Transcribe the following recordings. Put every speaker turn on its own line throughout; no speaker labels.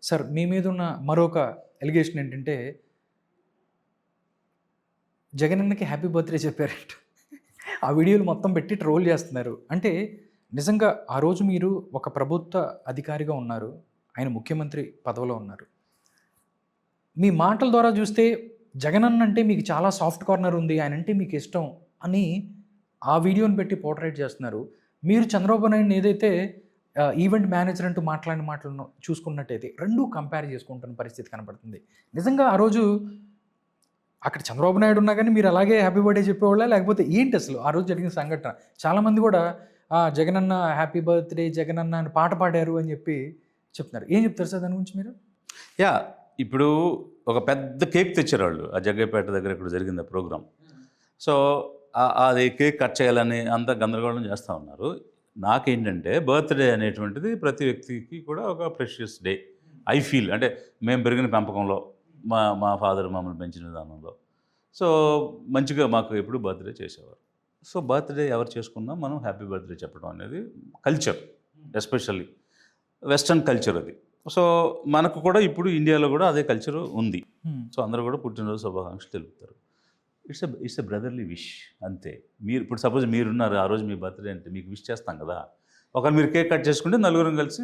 Sir మీ మీద ఉన్న మరొక ఎలిగేషన్ ఏంటంటే, జగనన్నకి హ్యాపీ బర్త్‌డే చెప్పారంట. ఆ వీడియోలు మొత్తం పెట్టి ట్రోల్ చేస్తున్నారు. అంటే నిజంగా ఆ రోజు మీరు ఒక ప్రభుత్వ అధికారిగా ఉన్నారు. ఆయన ముఖ్యమంత్రి పదవిలో ఉన్నారు. మీ మాటల ద్వారా చూస్తే జగనన్న అంటే మీకు చాలా సాఫ్ట్ కార్నర్ ఉంది. ఆయనంటే మీకు ఇష్టం అని ఆ వీడియోని పెట్టి పోర్ట్రేట్ చేస్తున్నారు. మీరు చంద్రబాబు నాయుడుని ఏదైతే ఈవెంట్ మేనేజర్ అంటూ మాట్లాడిన మాటలను చూసుకున్నట్టయితే 2 కంపేర్ చేసుకుంటున్న పరిస్థితి కనపడుతుంది. నిజంగా ఆ రోజు అక్కడ చంద్రబాబు నాయుడు ఉన్నా గానీ మీరు అలాగే హ్యాపీ బర్త్‌డే చెప్పేవాళ్ళా? లేకపోతే ఏంటి అసలు ఆ రోజు జరిగిన సంఘటన? చాలామంది కూడా జగనన్న హ్యాపీ బర్త్‌డే జగనన్న అని పాట పాడారు అని చెప్పి చెప్తున్నారు. ఏం చెప్తారు సార్ దాని గురించి మీరు?
యాహ్! ఇప్పుడు ఒక పెద్ద కేక్ తెచ్చారు ఆ జగ్గయ్యపేట దగ్గర ఇక్కడ జరిగింది ఆ ప్రోగ్రామ్. సో, అది కేక్ కట్ చేయాలని అంతా గందరగోళం చేస్తా ఉన్నారు. నాకేంటంటే బర్త్‌డే అనేటువంటిది ప్రతి వ్యక్తికి కూడా ఒక ప్రెషియస్ డే. ఐ ఫీల్ అంటే మేము పెరిగిన పెంపకంలో మా ఫాదర్ మమ్మల్ని పెంచిన విధానంలో. సో, మంచిగా మాకు ఎప్పుడు బర్త్‌డే చేసేవారు. సో, బర్త్‌డే ఎవరు చేసుకున్నా మనం హ్యాపీ బర్త్‌డే చెప్పడం అనేది కల్చర్. ఎస్పెషల్లీ వెస్టర్న్ కల్చర్ అది. సో, మనకు కూడా ఇప్పుడు ఇండియాలో కూడా అదే కల్చర్ ఉంది. సో, అందరూ కూడా పుట్టినరోజు శుభాకాంక్షలు తెలుపుతారు. ఇట్స్ ఎ బ్రదర్లీ విష్ అంతే. మీరు ఇప్పుడు సపోజ్ మీరున్నారు, ఆ రోజు మీ బర్త్‌డే అంటే మీకు విష్ చేస్తాం కదా! ఒకవేళ మీరు కేక్ కట్ చేసుకుంటే నలుగురం కలిసి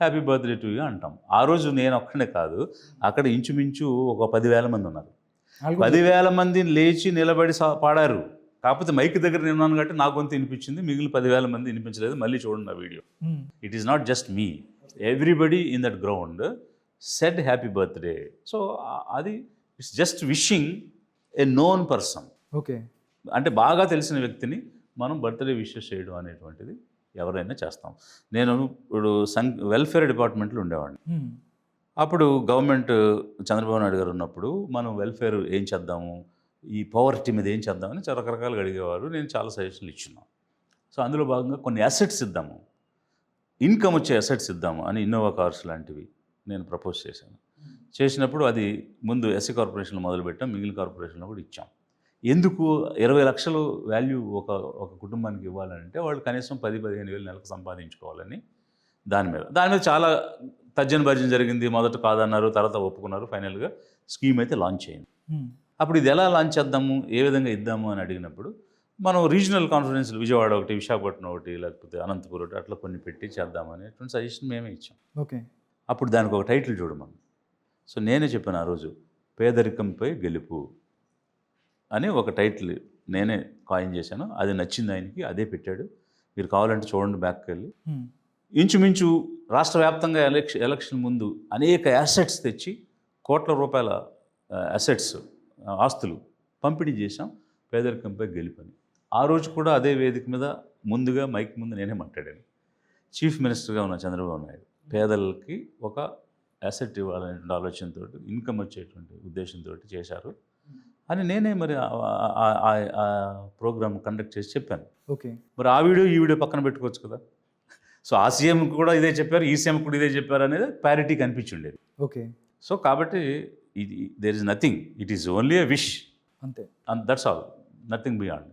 హ్యాపీ బర్త్‌డే టు యూ అంటాం. ఆ రోజు నేను ఒక్కడే కాదు, అక్కడ ఇంచుమించు ఒక 10,000 మంది ఉన్నారు. 10,000 మంది లేచి నిలబడి పాడారు. కాకపోతే మైక్ దగ్గర నేను ఉన్నాను కాబట్టి నా గొంతు వినిపించింది. మిగిలిన 10,000 మంది వినిపించలేదు. మళ్ళీ చూడండి ఆ video. It is not just me. Everybody in that ground said happy birthday. So, అది it's just wishing a known person.
Okay.
అంటే బాగా తెలిసిన వ్యక్తిని మనం బర్త్‌డే విషెస్ చేయడం అనేటువంటిది ఎవరైనా చేస్తాం. నేను ఇప్పుడు వెల్ఫేర్ డిపార్ట్మెంట్లో ఉండేవాడిని. అప్పుడు గవర్నమెంట్ చంద్రబాబు నాయుడు గారు ఉన్నప్పుడు మనం వెల్ఫేర్ ఏం చేద్దాము, ఈ పవర్టీ మీద ఏం చేద్దామని చాలా రకరకాలుగా అడిగేవారు. నేను చాలా సజెషన్లు ఇచ్చున్నాను. సో, అందులో భాగంగా కొన్ని అసెట్స్ ఇద్దాము, ఇన్కమ్ వచ్చే అసెట్స్ ఇద్దాము అని ఇన్నోవా కార్స్ లాంటివి నేను ప్రపోజ్ చేశాను. చేసినప్పుడు అది ముందు ఎస్సీ కార్పొరేషన్లో మొదలుపెట్టాం, మిగిలిన కార్పొరేషన్లో కూడా ఇచ్చాం. ఎందుకు 20 లక్షలు వాల్యూ ఒక కుటుంబానికి ఇవ్వాలంటే వాళ్ళు కనీసం 10-15 వేలు నెలకు సంపాదించుకోవాలని దాని మీద చాలా తర్జన భర్జన జరిగింది. మొదట కాదన్నారు, తర్వాత ఒప్పుకున్నారు. ఫైనల్గా స్కీమ్ అయితే లాంచ్ అయింది. అప్పుడు ఇది ఎలా లాంచ్ చేద్దాము, ఏ విధంగా ఇద్దాము అని అడిగినప్పుడు మనం రీజనల్ కాన్ఫరెన్స్లు విజయవాడ ఒకటి, విశాఖపట్నం ఒకటి, లేకపోతే అనంతపురం ఒకటి అట్లా కొన్ని పెట్టి చేద్దామనేటువంటి సజెషన్ మేమే ఇచ్చాం.
ఓకే.
అప్పుడు దానికి ఒక టైటిల్ చూడమని. సో, నేనే చెప్పాను ఆ రోజు, పేదరికంపై గెలుపు అని ఒక టైటిల్ నేనే కాయిన్ చేశాను. అది నచ్చింది ఆయనకి, అదే పెట్టాడు. మీరు కావాలంటే చూడండి బ్యాక్కి వెళ్ళి. ఇంచుమించు రాష్ట్ర వ్యాప్తంగా ఎలక్షన్ ముందు అనేక యాసెట్స్ తెచ్చి కోట్ల రూపాయల అసెట్స్, ఆస్తులు పంపిణీ చేశాం పేదరికంపై గెలుపని. ఆ రోజు కూడా అదే వేదిక మీద ముందుగా మైక్ ముందు నేనే మాట్లాడాను. చీఫ్ మినిస్టర్గా ఉన్న చంద్రబాబు నాయుడు పేదలకి ఒక అసెట్ ఇవ్వాలనేటువంటి ఆలోచనతో, ఇన్కమ్ వచ్చేటువంటి ఉద్దేశంతో చేశారు అని నేనే మరి ఆ ప్రోగ్రామ్ కండక్ట్ చేసి చెప్పాను.
ఓకే.
మరి ఆ వీడియో ఈ వీడియో పక్కన పెట్టుకోవచ్చు కదా. సో, ఆ సీఎం కూడా ఇదే చెప్పారు, ఈ సీఎం కూడా ఇదే చెప్పారు అనేది ప్యారిటీ కనిపించుండేది.
ఓకే.
సో, కాబట్టి ఇది there is nothing, it is only a wish
అంతే.
And that's all, nothing beyond.